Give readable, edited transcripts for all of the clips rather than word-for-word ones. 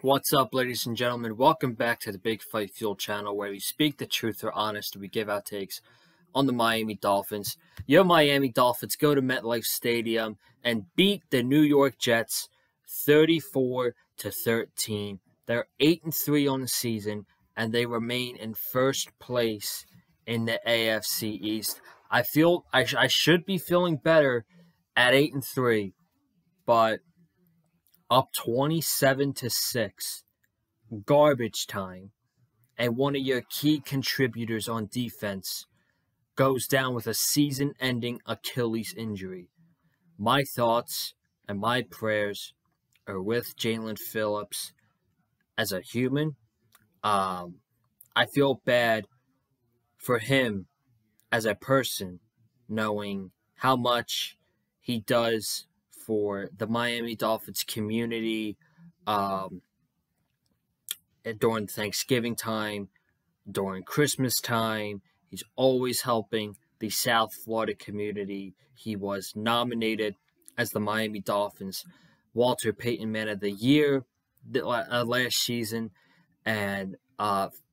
What's up, ladies and gentlemen? Welcome back to the Big Fight Fuel channel, where we speak the truth or honest, we give our takes on the Miami Dolphins. Your Miami Dolphins go to MetLife Stadium and beat the New York Jets 34-13. They're 8-3 on the season, and they remain in first place in the AFC East. I feel I should be feeling better at 8-3, but up 27-6, garbage time, and one of your key contributors on defense goes down with a season-ending Achilles injury. My thoughts and my prayers are with Jaelen Phillips as a human. I feel bad for him as a person, knowing how much he does for the Miami Dolphins community during Thanksgiving time, during Christmas time. He's always helping the South Florida community. He was nominated as the Miami Dolphins Walter Payton Man of the Year last season, and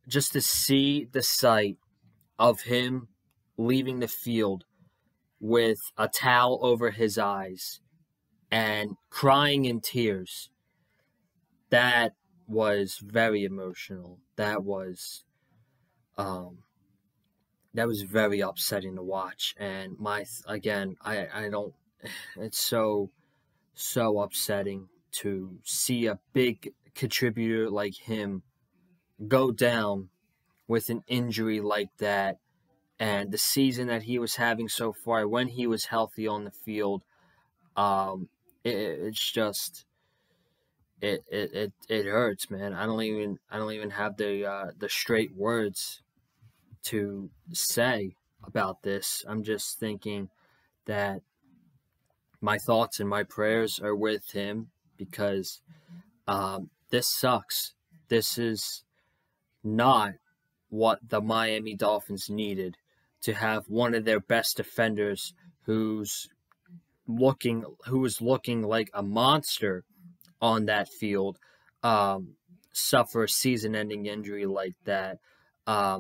just to see the sight of him leaving the field with a towel over his eyes and crying in tears, that was very emotional. That was very upsetting to watch. And I don't. It's so upsetting to see a big contributor like him go down with an injury like that. And the season that he was having so far, when he was healthy on the field, it hurts, man. I don't even have the straight words to say about this. I'm just thinking that my thoughts and my prayers are with him, because this sucks. This is not what the Miami Dolphins needed, to have one of their best defenders who is looking like a monster on that field suffer a season-ending injury like that. I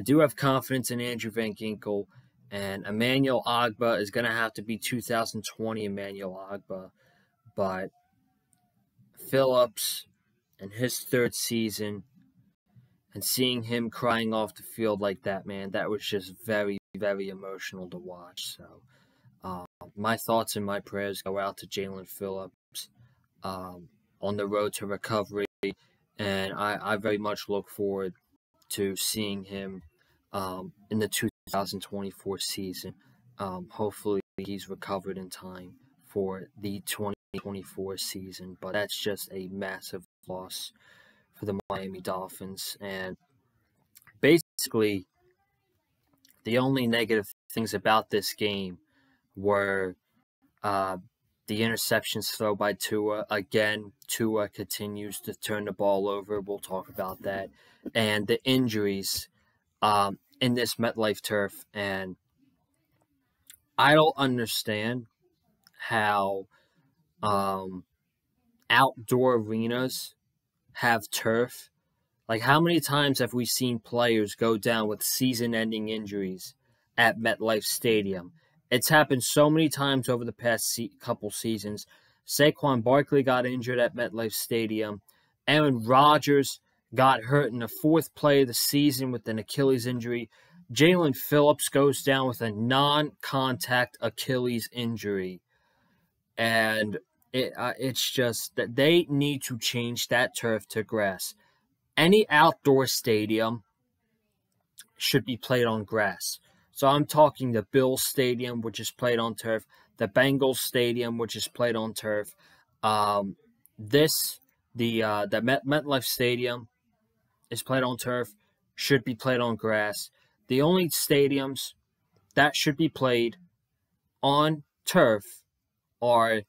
do have confidence in Andrew Van Ginkel, and Emmanuel Ogbah is going to have to be 2020 Emmanuel Ogbah, but Phillips in his third season, and seeing him crying off the field like that, man, that was just very, very emotional to watch. So my thoughts and my prayers go out to Jaelen Phillips on the road to recovery, and I very much look forward to seeing him in the 2024 season. Hopefully he's recovered in time for the 2024 season, but that's just a massive loss for the Miami Dolphins. And basically, the only negative things about this game were the interceptions thrown by Tua. Again, Tua continues to turn the ball over. We'll talk about that. And the injuries in this MetLife turf. And I don't understand how outdoor arenas have turf. Like, how many times have we seen players go down with season-ending injuries at MetLife Stadium? It's happened so many times over the past couple seasons. Saquon Barkley got injured at MetLife Stadium. Aaron Rodgers got hurt in the fourth play of the season with an Achilles injury. Jaelen Phillips goes down with a non-contact Achilles injury. And it's just that they need to change that turf to grass. Any outdoor stadium should be played on grass. So I'm talking the Bills Stadium, which is played on turf, the Bengals Stadium, which is played on turf. The MetLife Stadium is played on turf, should be played on grass. The only stadiums that should be played on turf are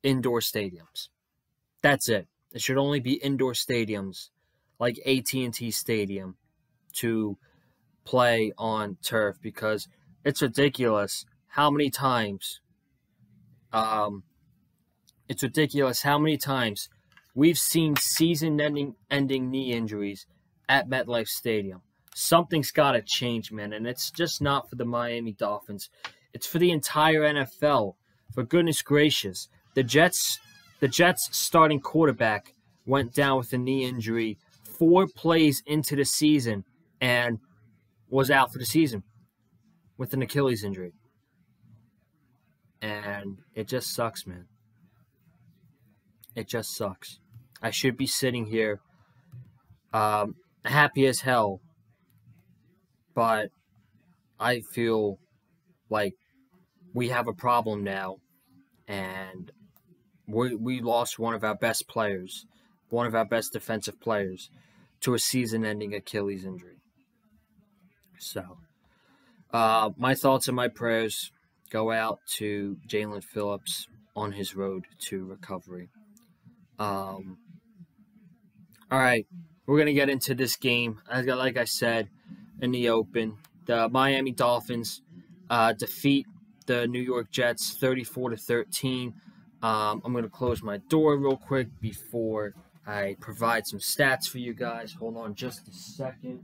indoor stadiums. That's it. It should only be indoor stadiums like AT&T Stadium to play on turf, because it's ridiculous how many times we've seen season-ending knee injuries at MetLife Stadium. Something's got to change, man, and it's just not for the Miami Dolphins. It's for the entire NFL. For goodness gracious, the Jets' starting quarterback went down with a knee injury 4 plays into the season and was out for the season with an Achilles injury. And it just sucks, man. It just sucks. I should be sitting here happy as hell, but I feel like we have a problem now, and we lost one of our best players, one of our best defensive players, to a season-ending Achilles injury. So, my thoughts and my prayers go out to Jaelen Phillips on his road to recovery. All right, we're going to get into this game. Like I said in the open, the Miami Dolphins defeat the New York Jets 34-13. I'm going to close my door real quick before I provide some stats for you guys. Hold on just a second.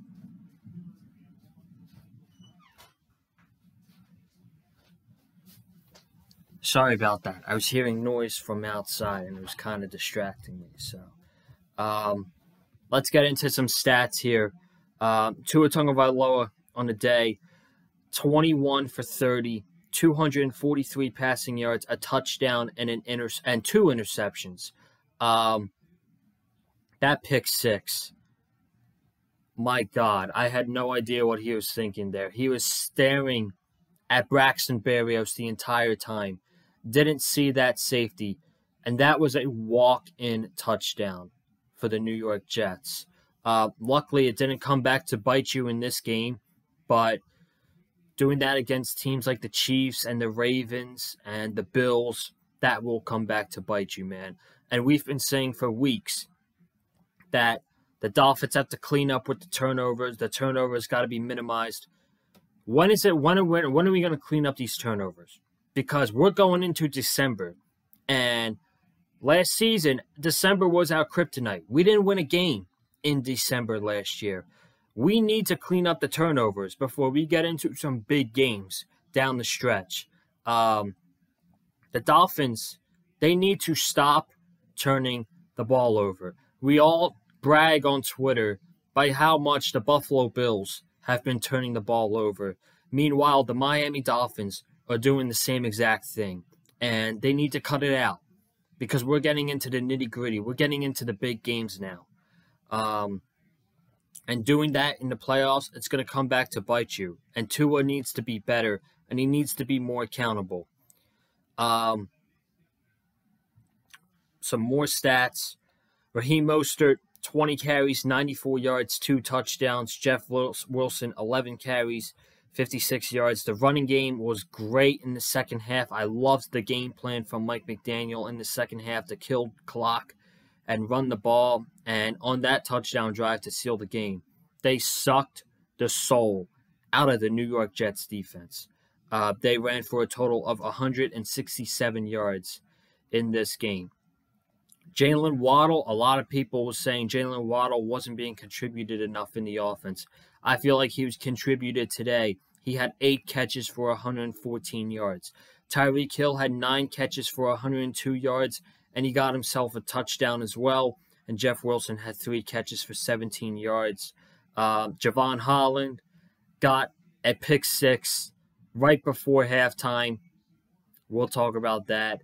Sorry about that. I was hearing noise from outside, and it was kind of distracting me. So, let's get into some stats here. Tua Tagovailoa on the day, 21 for 30, 243 passing yards, a touchdown, and and 2 interceptions. That pick six, my God, I had no idea what he was thinking there. He was staring at Braxton Berrios the entire time. Didn't see that safety, and that was a walk-in touchdown for the New York Jets. Luckily, it didn't come back to bite you in this game, but doing that against teams like the Chiefs and the Ravens and the Bills, that will come back to bite you, man. And we've been saying for weeks that the Dolphins have to clean up with the turnovers. The turnovers got to be minimized. When are we going to clean up these turnovers? Because we're going into December, and last season, December was our kryptonite. We didn't win a game in December last year. We need to clean up the turnovers before we get into some big games down the stretch. The Dolphins, they need to stop turning the ball over. We all brag on Twitter by how much the Buffalo Bills have been turning the ball over. Meanwhile, the Miami Dolphins are doing the same exact thing, and they need to cut it out because we're getting into the nitty-gritty. We're getting into the big games now. And doing that in the playoffs, it's going to come back to bite you. And Tua needs to be better, and he needs to be more accountable. Some more stats. Raheem Mostert, 20 carries, 94 yards, 2 touchdowns. Jeff Wilson, 11 carries, 56 yards. The running game was great in the second half. I loved the game plan from Mike McDaniel in the second half to kill clock and run the ball. And on that touchdown drive to seal the game, they sucked the soul out of the New York Jets defense. They ran for a total of 167 yards in this game. Jalen Waddle, a lot of people were saying Jalen Waddle wasn't being contributed enough in the offense. I feel like he was contributed today. He had 8 catches for 114 yards. Tyreek Hill had 9 catches for 102 yards, and he got himself a touchdown as well. And Jeff Wilson had 3 catches for 17 yards. Javon Holland got a pick 6 right before halftime. We'll talk about that.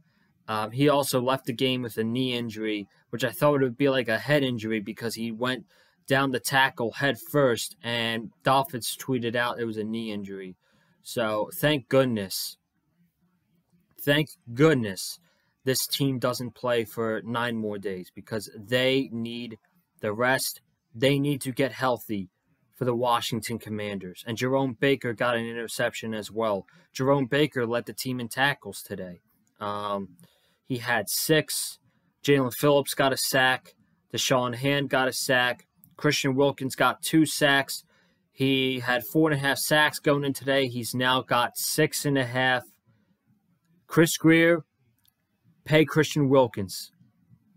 He also left the game with a knee injury, which I thought it would be like a head injury because he went down the tackle head first, and Dolphins tweeted out it was a knee injury. So thank goodness this team doesn't play for 9 more days because they need the rest. They need to get healthy for the Washington Commanders. And Jerome Baker got an interception as well. Jerome Baker led the team in tackles today. He had 6. Jaelen Phillips got a sack. Deshaun Hand got a sack. Christian Wilkins got 2 sacks. He had 4.5 sacks going in today. He's now got 6.5. Chris Greer, pay Christian Wilkins.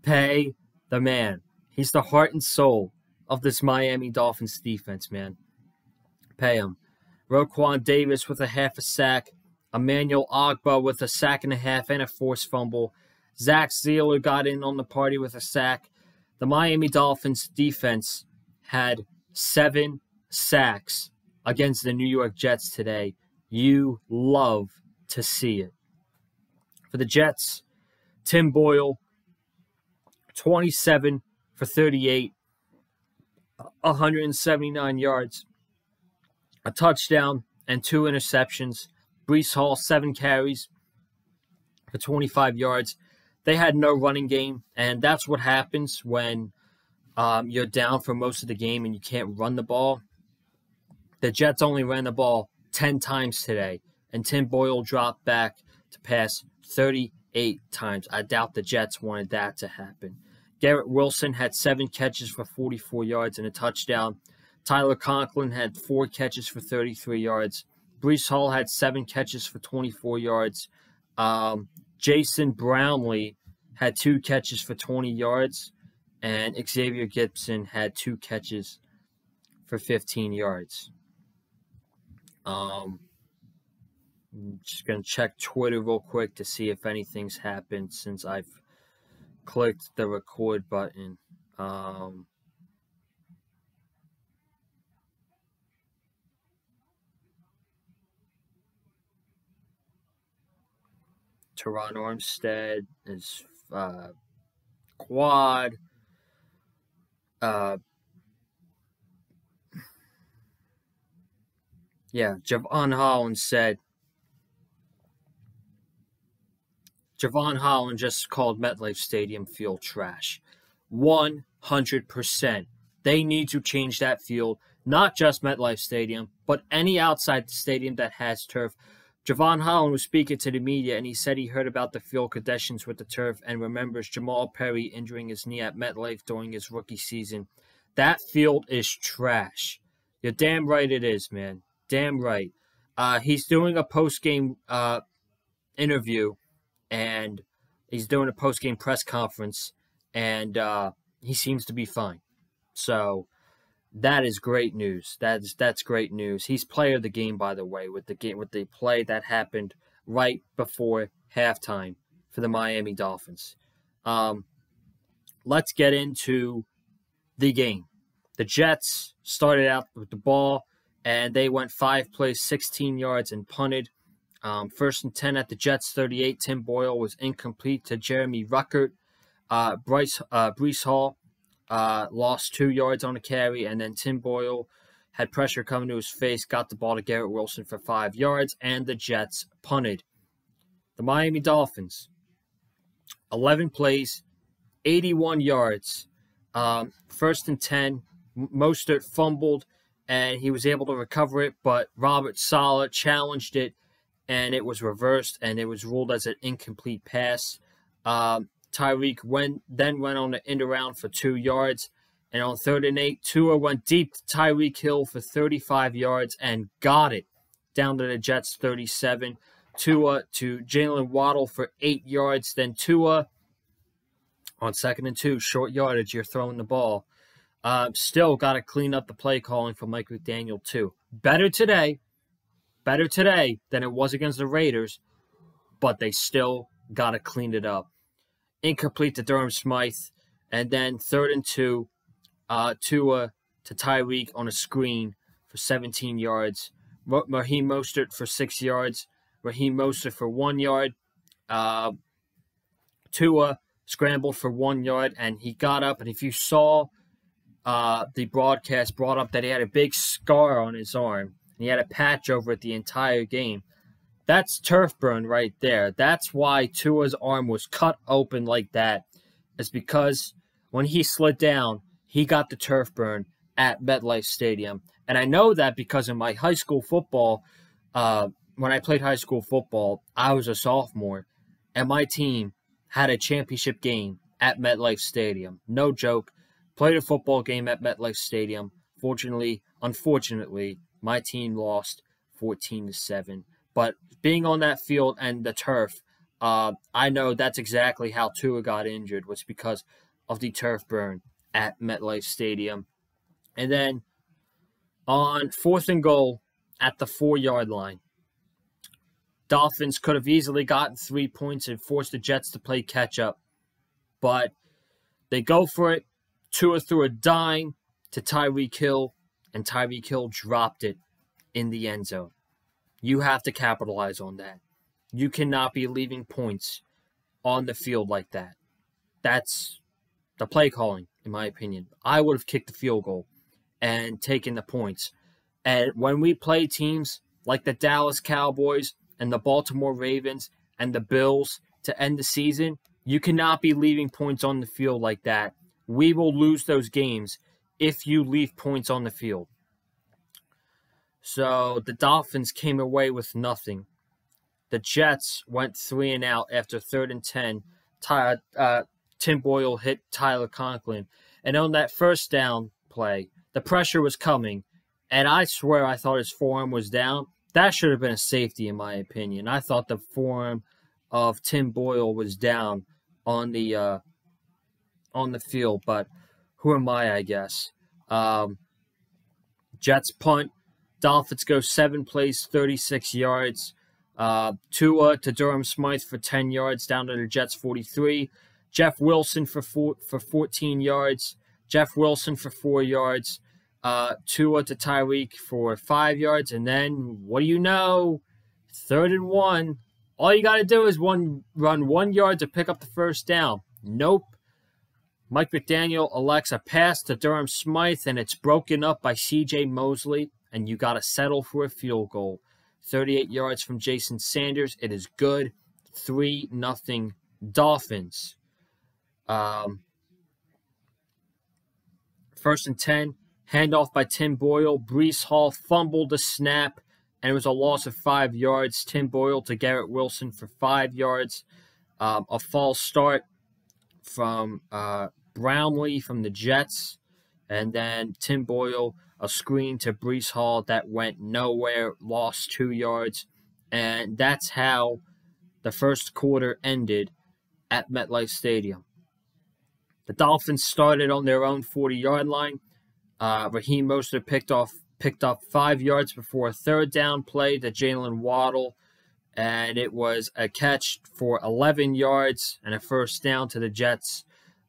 Pay the man. He's the heart and soul of this Miami Dolphins defense, man. Pay him. Roquan Davis with a half a sack. Emmanuel Ogbah with a sack and a half and a forced fumble. Zach Zeeler got in on the party with a sack. The Miami Dolphins defense had 7 sacks against the New York Jets today. You love to see it. For the Jets, Tim Boyle, 27 for 38, 179 yards, a touchdown, and 2 interceptions. Breece Hall, 7 carries for 25 yards. They had no running game, and that's what happens when you're down for most of the game and you can't run the ball. The Jets only ran the ball 10 times today, and Tim Boyle dropped back to pass 38 times. I doubt the Jets wanted that to happen. Garrett Wilson had 7 catches for 44 yards and a touchdown. Tyler Conklin had 4 catches for 33 yards. Breece Hall had 7 catches for 24 yards. Jason Brownlee had 2 catches for 20 yards. And Xavier Gibson had 2 catches for 15 yards. I'm just going to check Twitter real quick to see if anything's happened since I've clicked the record button. Teron Armstead is quad. Javon Holland said, Javon Holland just called MetLife Stadium field trash. 100%. They need to change that field, not just MetLife Stadium, but any outside the stadium that has turf. Javon Holland was speaking to the media, and he said he heard about the field conditions with the turf and remembers Jamal Perry injuring his knee at MetLife during his rookie season. That field is trash. You're damn right it is, man. Damn right. He's doing a post-game interview, and he's doing a post-game press conference, and he seems to be fine. So that is great news. That's great news. He's player of the game, by the way, with the play that happened right before halftime for the Miami Dolphins. Let's get into the game. The Jets started out with the ball, and they went 5 plays, 16 yards, and punted. 1st and 10 at the Jets 38. Tim Boyle was incomplete to Jeremy Ruckert. Breece Hall lost 2 yards on a carry, and then Tim Boyle had pressure coming to his face, got the ball to Garrett Wilson for 5 yards, and the Jets punted. The Miami Dolphins, 11 plays, 81 yards. 1st and 10, Mostert fumbled, and he was able to recover it, but Robert Saleh challenged it, and it was reversed, and it was ruled as an incomplete pass. Tyreek then went on the end around for 2 yards, and on 3rd and 8, Tua went deep to Tyreek Hill for 35 yards and got it down to the Jets 37. Tua to Jaelen Waddle for 8 yards, then Tua on 2nd and 2, short yardage, you're throwing the ball. Still got to clean up the play calling for Mike McDaniel too. Better today than it was against the Raiders, but they still got to clean it up. Incomplete to Durham Smythe, and then 3rd and 2, Tua to Tyreek on a screen for 17 yards. Raheem Mostert for 6 yards. Raheem Mostert for 1 yard. Tua scrambled for 1 yard, and he got up, and if you saw the broadcast brought up that he had a big scar on his arm, and he had a patch over it the entire game. That's turf burn right there. That's why Tua's arm was cut open like that. It's because when he slid down, he got the turf burn at MetLife Stadium. And I know that because in my high school football, when I played high school football, I was a sophomore, and my team had a championship game at MetLife Stadium. No joke. Played a football game at MetLife Stadium. Unfortunately, my team lost 14-7. But being on that field and the turf, I know that's exactly how Tua got injured, was because of the turf burn at MetLife Stadium. And then on 4th and goal at the 4-yard line, Dolphins could have easily gotten 3 points and forced the Jets to play catch-up. But they go for it. Tua threw a dime to Tyreek Hill, and Tyreek Hill dropped it in the end zone. You have to capitalize on that. You cannot be leaving points on the field like that. That's the play calling, in my opinion. I would have kicked the field goal and taken the points. And when we play teams like the Dallas Cowboys and the Baltimore Ravens and the Bills to end the season, you cannot be leaving points on the field like that. We will lose those games if you leave points on the field. So the Dolphins came away with nothing. The Jets went 3 and out after 3rd and 10. Tim Boyle hit Tyler Conklin. And on that first down play, the pressure was coming. And I swear I thought his forearm was down. That should have been a safety, in my opinion. I thought the forearm of Tim Boyle was down on the field. But who am I guess. Jets punt. Dolphins go 7 plays, 36 yards. Tua to Durham Smythe for 10 yards down to the Jets 43. Jeff Wilson for 14 yards. Jeff Wilson for 4 yards. Tua to Tyreek for 5 yards. And then, what do you know? 3rd and 1. All you got to do is run 1 yard to pick up the first down. Nope. Mike McDaniel elects a pass to Durham Smythe, and it's broken up by C.J. Mosley, and you got to settle for a field goal. 38 yards from Jason Sanders. It is good. 3-0 Dolphins. 1st and 10. Handoff by Tim Boyle. Breece Hall fumbled the snap, and it was a loss of 5 yards. Tim Boyle to Garrett Wilson for 5 yards. A false start from Brownlee from the Jets. And then Tim Boyle, a screen to Breece Hall that went nowhere, lost 2 yards. And that's how the first quarter ended at MetLife Stadium. The Dolphins started on their own 40-yard line. Raheem Mostert picked up 5 yards before a 3rd down play to Jaelen Waddle. And it was a catch for 11 yards and a first down to the Jets.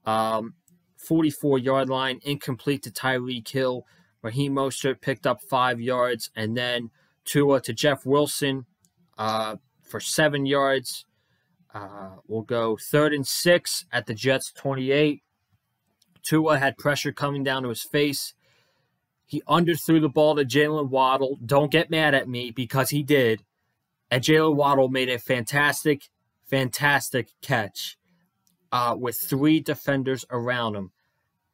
44-yard line, incomplete to Tyreek Hill. Raheem Mostert picked up 5 yards. And then Tua to Jeff Wilson for 7 yards. We'll go 3rd and 6 at the Jets 28. Tua had pressure coming down to his face. He underthrew the ball to Jaelen Waddle. Don't get mad at me because he did. And Jaelen Waddle made a fantastic catch with 3 defenders around him.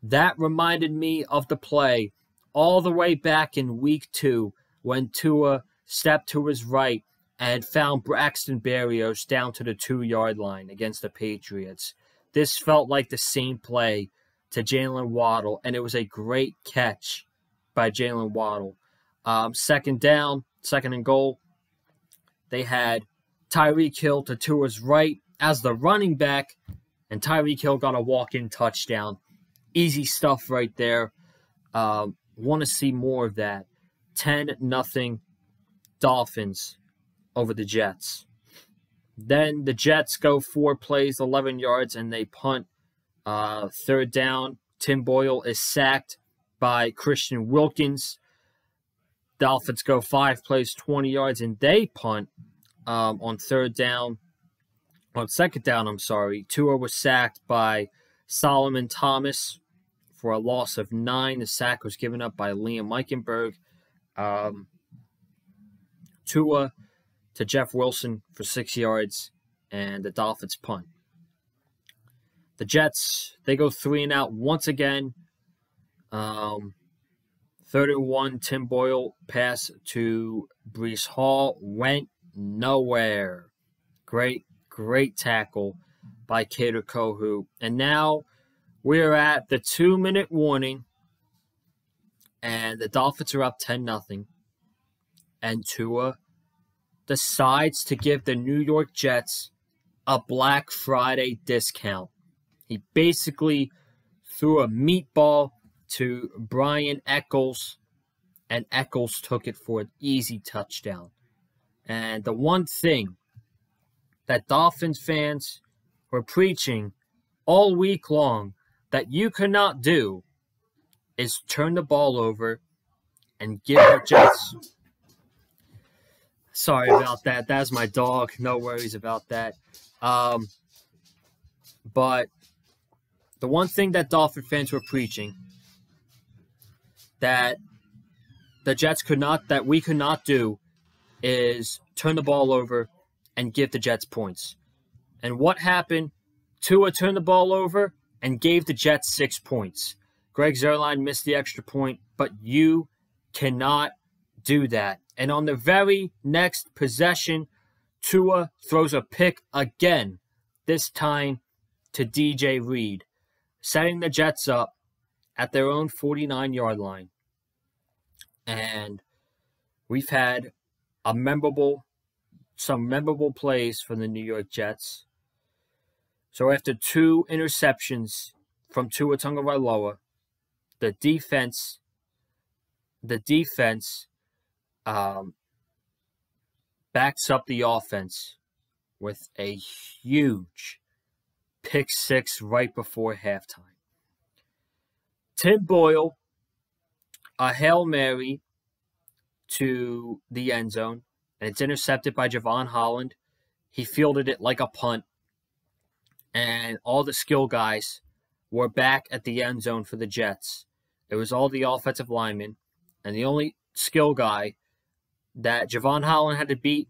That reminded me of the play all the way back in week 2 when Tua stepped to his right and found Braxton Berrios down to the 2-yard line against the Patriots. This felt like the same play to Jaelen Waddle, and it was a great catch by Jaelen Waddle. 2nd down, 2nd and goal. They had Tyreek Hill to Tua's right as the running back, and Tyreek Hill got a walk-in touchdown. Easy stuff right there. Want to see more of that. 10-0 Dolphins over the Jets. Then the Jets go 4 plays, 11 yards, and they punt. 3rd down, Tim Boyle is sacked by Christian Wilkins. Dolphins go 5 plays, 20 yards, and they punt on 2nd down. Tua was sacked by Solomon Thomas for a loss of 9. The sack was given up by Liam Eichenberg. Tua to Jeff Wilson for 6 yards, and the Dolphins punt. The Jets, they go 3 and out once again. 3rd and 1, Tim Boyle pass to Breece Hall went nowhere. Great tackle by Kader Kohou. And now we're at the 2-minute warning, and the Dolphins are up 10-0. And Tua decides to give the New York Jets a Black Friday discount. He basically threw a meatball to Brian Eccles, and Eccles took it for an easy touchdown. And the one thing that Dolphins fans were preaching all week long that you could not do is turn the ball over and give the Jets. Sorry about that. That's my dog. No worries about that. But the one thing that Dolphin fans were preaching that the Jets could not, that we could not do, is turn the ball over and give the Jets points. And what happened? Tua turned the ball over and gave the Jets 6 points. Greg Zuerlein missed the extra point, but you cannot do that. And on the very next possession, Tua throws a pick again, this time to DJ Reed, setting the Jets up at their own 49-yard line. And we've had some memorable plays from the New York Jets. So after 2 interceptions from Tua Tagovailoa, the defense backs up the offense with a huge pick 6 right before halftime. Tim Boyle, a Hail Mary to the end zone, and it's intercepted by Javon Holland. He fielded it like a punt, and all the skill guys were back at the end zone for the Jets. It was all the offensive linemen, and the only skill guy that Javon Holland had to beat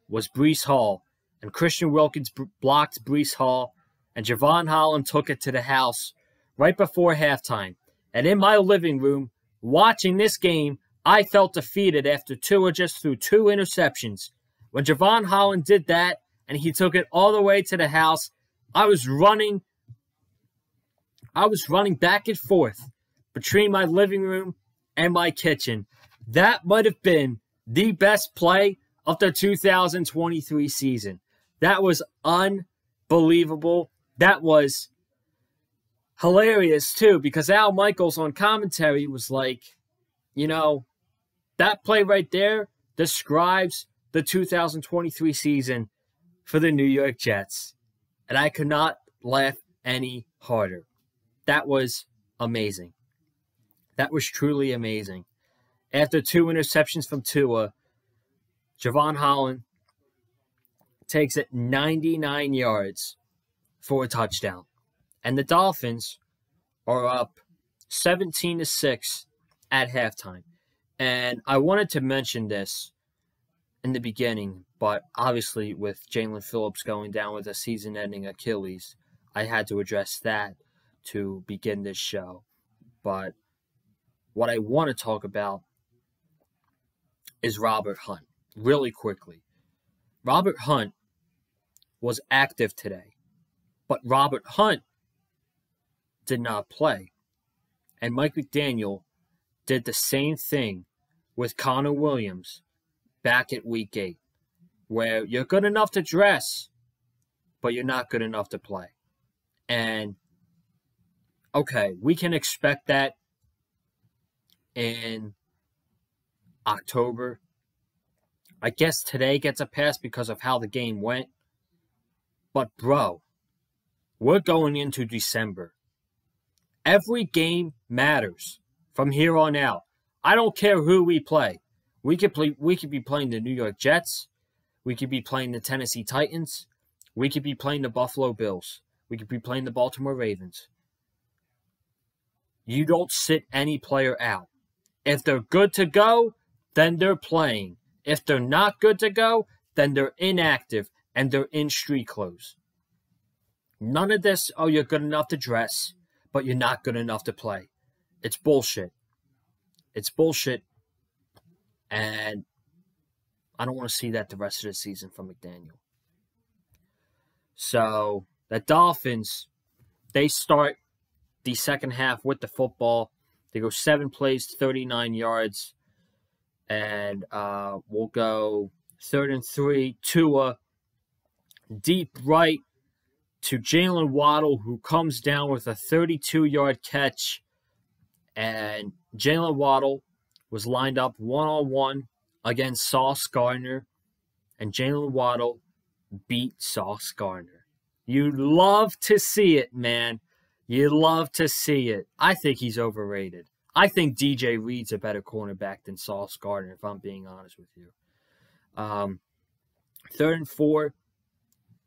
was Breece Hall. And Christian Wilkins blocked Breece Hall, and Javon Holland took it to the house right before halftime. And in my living room, watching this game, I felt defeated after Tua just threw 2 interceptions. When Javon Holland did that, and he took it all the way to the house, I was running back and forth between my living room and my kitchen. That might have been the best play of the 2023 season. That was unbelievable. That was hilarious, too, because Al Michaels on commentary was like, that play right there describes the 2023 season for the New York Jets. And I could not laugh any harder. That was amazing. That was truly amazing. After 2 interceptions from Tua, Javon Holland takes it 99 yards for a touchdown. And the Dolphins are up 17-6 at halftime. And I wanted to mention this in the beginning, but obviously with Jaelen Phillips going down with a season-ending Achilles, I had to address that to begin this show. But what I want to talk about is Robert Hunt, really quickly. Robert Hunt was active today, but Robert Hunt did not play. And Mike McDaniel did the same thing with Connor Williams back at Week 8, where you're good enough to dress, but you're not good enough to play. And, okay, we can expect that in October. I guess today gets a pass because of how the game went. But, bro, we're going into December. Every game matters from here on out. I don't care who we play. We could be playing the New York Jets. We could be playing the Tennessee Titans. We could be playing the Buffalo Bills. We could be playing the Baltimore Ravens. You don't sit any player out. If they're good to go, then they're playing. If they're not good to go, then they're inactive and they're in street clothes. None of this, oh, you're good enough to dress, but you're not good enough to play. It's bullshit. It's bullshit. And I don't want to see that the rest of the season from McDaniel. So, the Dolphins, they start the second half with the football. They go 7 plays, 39 yards. And we'll go 3rd and 3. Tua, deep right to Jalen Waddle, who comes down with a 32-yard catch. And Jalen Waddle was lined up one-on-one against Sauce Gardner. And Jalen Waddle beat Sauce Gardner. You love to see it, man. You love to see it. I think he's overrated. I think DJ Reed's a better cornerback than Sauce Gardner, if I'm being honest with you. 3rd and 4,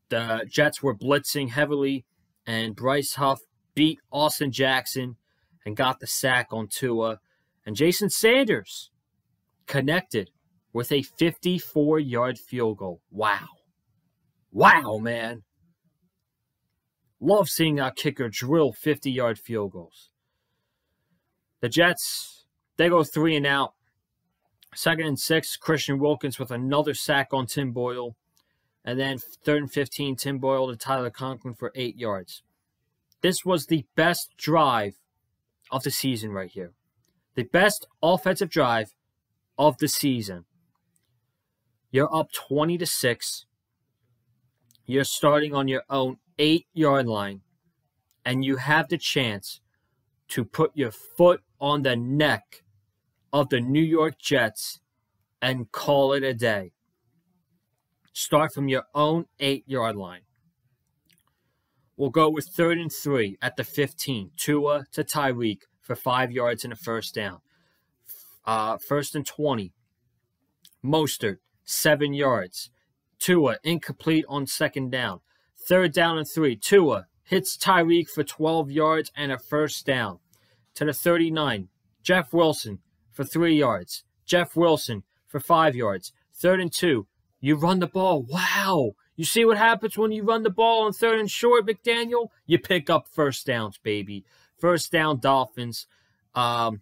the Jets were blitzing heavily, and Bryce Huff beat Austin Jackson and got the sack on Tua. And Jason Sanders connected with a 54-yard field goal. Wow. Wow, man. Love seeing our kicker drill 50-yard field goals. The Jets, they go 3 and out. 2nd and 6, Christian Wilkins with another sack on Tim Boyle. And then 3rd and 15, Tim Boyle to Tyler Conklin for 8 yards. This was the best drive of the season right here. The best offensive drive of the season. You're up 20-6. You're starting on your own 8-yard line. And you have the chance to put your foot on the neck of the New York Jets and call it a day. Start from your own 8-yard line. We'll go with 3rd and 3 at the 15. Tua to Tyreek for 5 yards and a first down. 1st and 20. Mostert, 7 yards. Tua incomplete on 2nd down. 3rd down and 3. Tua hits Tyreek for 12 yards and a first down. To the 39. Jeff Wilson for 3 yards. Jeff Wilson for 5 yards. 3rd and 2. You run the ball. Wow. You see what happens when you run the ball on 3rd and short, McDaniel? You pick up first downs, baby. First down, Dolphins. 3rd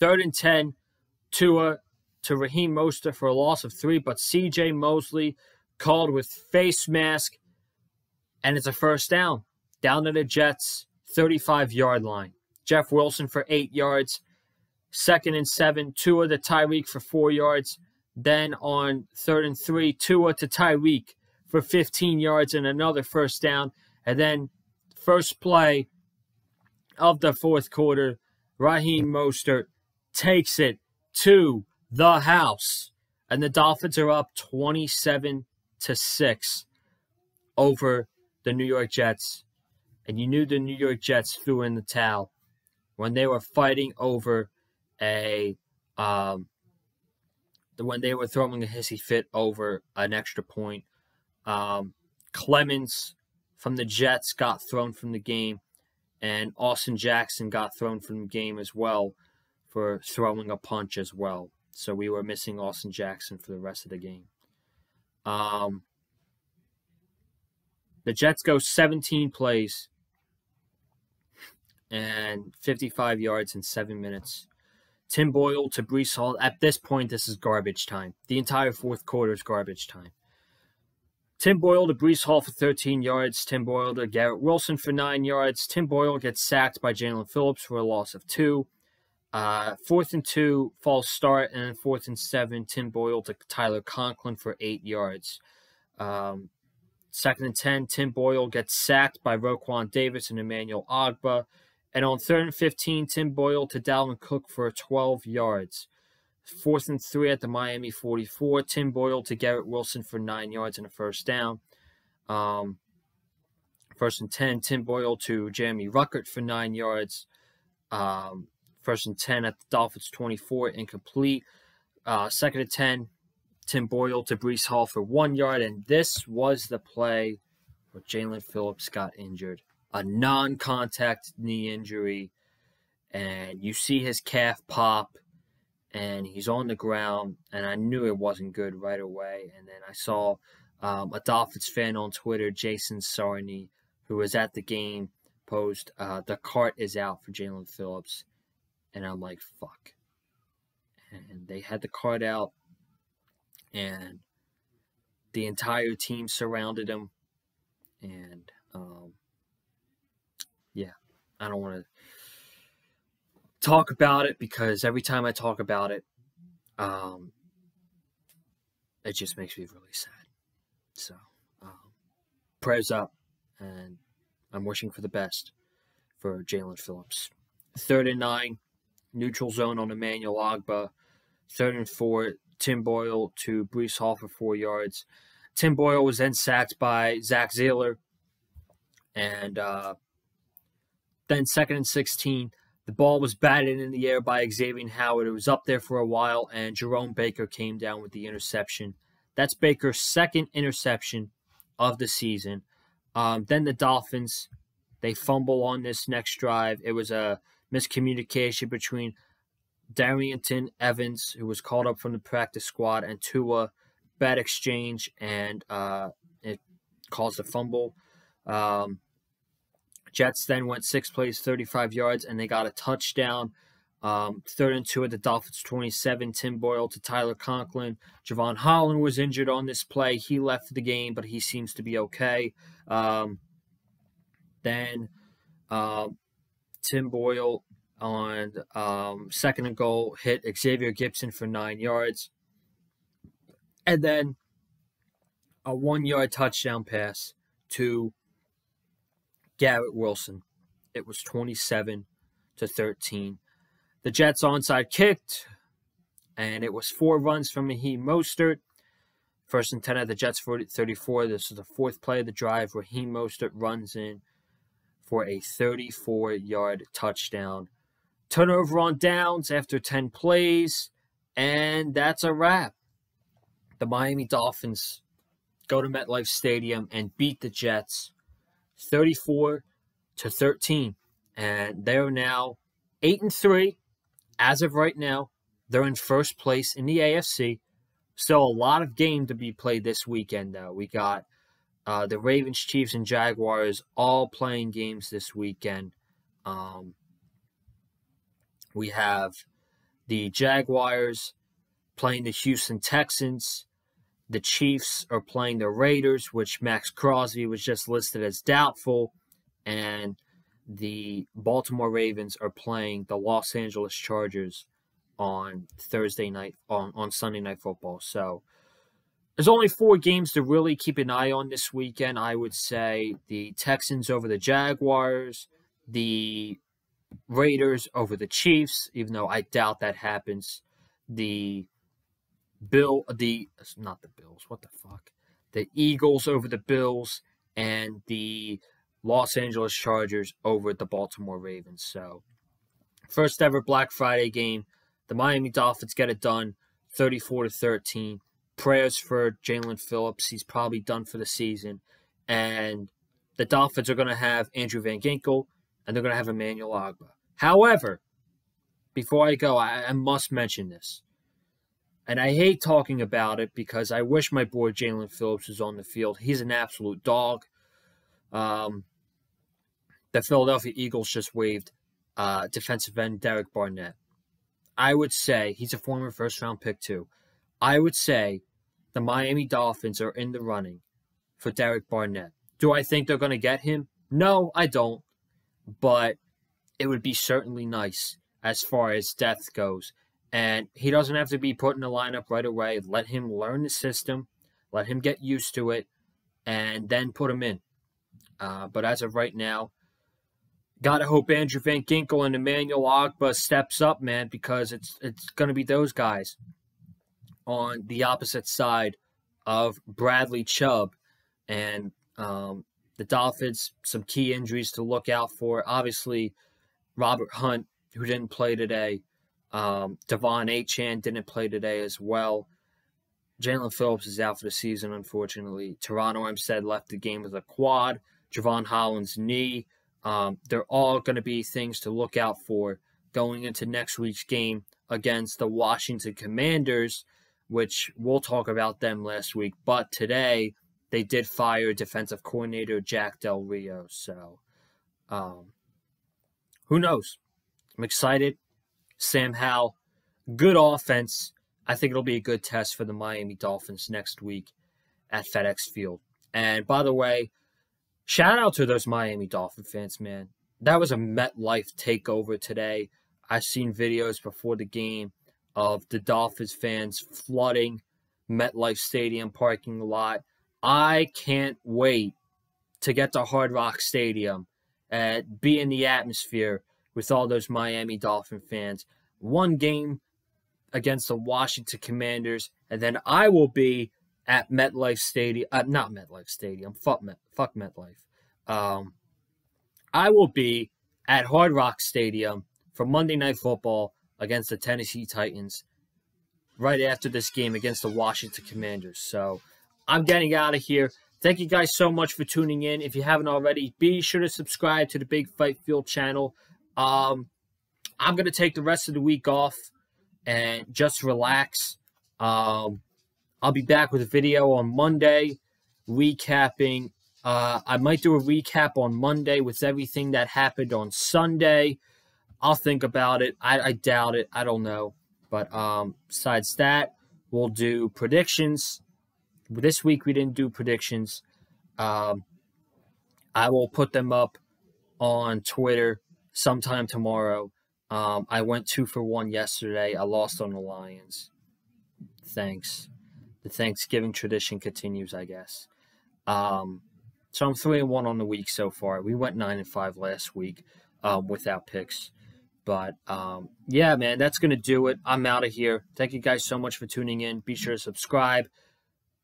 and 10. Tua to Raheem Mostert for a loss of 3, but C.J. Mosley called with face mask, and it's a first down. Down to the Jets' 35-yard line. Jeff Wilson for 8 yards. 2nd and 7. Tua to Tyreek for 4 yards. Then on 3rd and 3, Tua to Tyreek for 15 yards and another first down. And then first play of the 4th quarter, Raheem Mostert takes it to the house. And the Dolphins are up 27-6 over the New York Jets. And you knew the New York Jets threw in the towel when they were fighting over when they were throwing a hissy fit over an extra point. Clemens from the Jets got thrown from the game, and Austin Jackson got thrown from the game as well for throwing a punch as well. So we were missing Austin Jackson for the rest of the game. The Jets go 17 plays and 55 yards in 7 minutes. Tim Boyle to Breece Hall. At this point, this is garbage time. The entire 4th quarter is garbage time. Tim Boyle to Breece Hall for 13 yards. Tim Boyle to Garrett Wilson for 9 yards. Tim Boyle gets sacked by Jaelen Phillips for a loss of 2. 4th and 2, false start. And then 4th and 7, Tim Boyle to Tyler Conklin for 8 yards. 2nd and 10, Tim Boyle gets sacked by Roquan Davis and Emmanuel Ogbah. And on 3rd and 15, Tim Boyle to Dalvin Cook for 12 yards. 4th and 3 at the Miami 44. Tim Boyle to Garrett Wilson for 9 yards and a first down. 1st and 10, Tim Boyle to Jeremy Ruckert for 9 yards. 1st and 10 at the Dolphins 24, incomplete. 2nd and 10, Tim Boyle to Breece Hall for 1 yard. And this was the play where Jaelen Phillips got injured. A non-contact knee injury, and you see his calf pop, and he's on the ground, and I knew it wasn't good right away. And then I saw a Dolphins fan on Twitter, Jason Sarney, who was at the game, post, the cart is out for Jaelen Phillips, and I'm like, fuck. And they had the cart out, and the entire team surrounded him, and yeah, I don't want to talk about it because every time I talk about it, it just makes me really sad. So, prayers up and I'm wishing for the best for Jaelen Phillips. 3rd and 9, neutral zone on Emmanuel Ogbah. 3rd and 4, Tim Boyle to Breece Hall for 4 yards. Tim Boyle was then sacked by Zach Zeller. And then 2nd and 16, the ball was batted in the air by Xavier Howard. It was up there for a while, and Jerome Baker came down with the interception. That's Baker's 2nd interception of the season. Then the Dolphins, they fumble on this next drive. It was a miscommunication between Darrynton Evans, who was called up from the practice squad, and Tua. Bad exchange, and it caused a fumble. Jets then went 6 plays, 35 yards, and they got a touchdown. 3rd and 2 at the Dolphins 27. Tim Boyle to Tyler Conklin. Javon Holland was injured on this play. He left the game, but he seems to be okay. Then Tim Boyle on 2nd and goal hit Xavier Gibson for 9 yards. And then a 1-yard touchdown pass to Garrett Wilson. It was 27-13. The Jets onside kicked, and it was 4 runs from Raheem Mostert. 1st and 10 at the Jets 34. This is the 4th play of the drive. Raheem Mostert runs in for a 34-yard touchdown. Turnover on downs after 10 plays, and that's a wrap. The Miami Dolphins go to MetLife Stadium and beat the Jets 34-13, and they're now 8-3 as of right now. They're in 1st place in the AFC. Still a lot of game to be played this weekend, though. We got the Ravens, Chiefs, and Jaguars all playing games this weekend. We have the Jaguars playing the Houston Texans. The Chiefs are playing the Raiders, which Max Crosby was just listed as doubtful. And the Baltimore Ravens are playing the Los Angeles Chargers on Thursday night, on Sunday Night Football. So there's only 4 games to really keep an eye on this weekend. I would say the Texans over the Jaguars, the Raiders over the Chiefs, even though I doubt that happens. The Eagles over the Bills, and the Los Angeles Chargers over the Baltimore Ravens. So, first ever Black Friday game. The Miami Dolphins get it done, 34-13. Prayers for Jaelen Phillips. He's probably done for the season. And the Dolphins are going to have Andrew Van Ginkel, and they're going to have Emmanuel Ogbah. However, before I go, I must mention this. And I hate talking about it because I wish my boy Jaelen Phillips was on the field. He's an absolute dog. The Philadelphia Eagles just waived defensive end Derek Barnett. I would say he's a former first-round pick too. I would say the Miami Dolphins are in the running for Derek Barnett. Do I think they're going to get him? No, I don't. But it would be certainly nice as far as depth goes. And he doesn't have to be put in the lineup right away. Let him learn the system. Let him get used to it. And then put him in. But as of right now, got to hope Andrew Van Ginkel and Emmanuel Ogbah steps up, man, because it's going to be those guys on the opposite side of Bradley Chubb. And the Dolphins, some key injuries to look out for. Obviously, Robert Hunt, who didn't play today. Devon Achane didn't play today as well. Jaelen Phillips is out for the season, unfortunately. Toronto Armstead left the game with a quad. Javon Holland's knee. They're all going to be things to look out for going into next week's game against the Washington Commanders, which we'll talk about them last week. But today, they did fire defensive coordinator Jack Del Rio. So, who knows? I'm excited. Sam Howell, good offense. I think it'll be a good test for the Miami Dolphins next week at FedEx Field. And by the way, shout out to those Miami Dolphin fans, man. That was a MetLife takeover today. I've seen videos before the game of the Dolphins fans flooding MetLife Stadium parking lot. I can't wait to get to Hard Rock Stadium and be in the atmosphere with all those Miami Dolphin fans. One game against the Washington Commanders, and then I will be at MetLife Stadium. Not MetLife Stadium. Fuck MetLife. I will be at Hard Rock Stadium for Monday Night Football against the Tennessee Titans right after this game against the Washington Commanders. So I'm getting out of here. Thank you guys so much for tuning in. If you haven't already, be sure to subscribe to the Big Fight Field channel. I'm going to take the rest of the week off and just relax. I'll be back with a video on Monday recapping. I might do a recap on Monday with everything that happened on Sunday. I'll think about it. I doubt it. I don't know. But besides that, we'll do predictions. This week we didn't do predictions. I will put them up on Twitter sometime tomorrow. I went 2 for 1 yesterday. I lost on the Lions. Thanks. The Thanksgiving tradition continues, I guess. So I'm 3-1 on the week so far. We went 9-5 last week without picks. But, yeah, man, that's going to do it. I'm out of here. Thank you guys so much for tuning in. Be sure to subscribe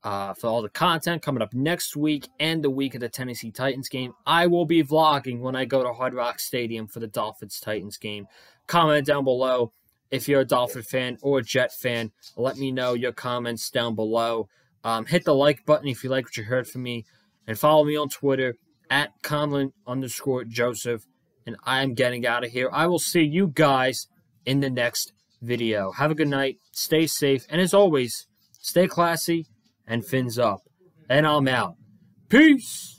for all the content coming up next week and the week of the Tennessee Titans game. I will be vlogging when I go to Hard Rock Stadium for the Dolphins-Titans game. Comment down below if you're a Dolphin fan or a Jet fan. Let me know your comments down below. Hit the like button if you like what you heard from me. And follow me on Twitter at Conlon_Joseph. And I am getting out of here. I will see you guys in the next video. Have a good night. Stay safe. And as always, stay classy and fins up. And I'm out. Peace.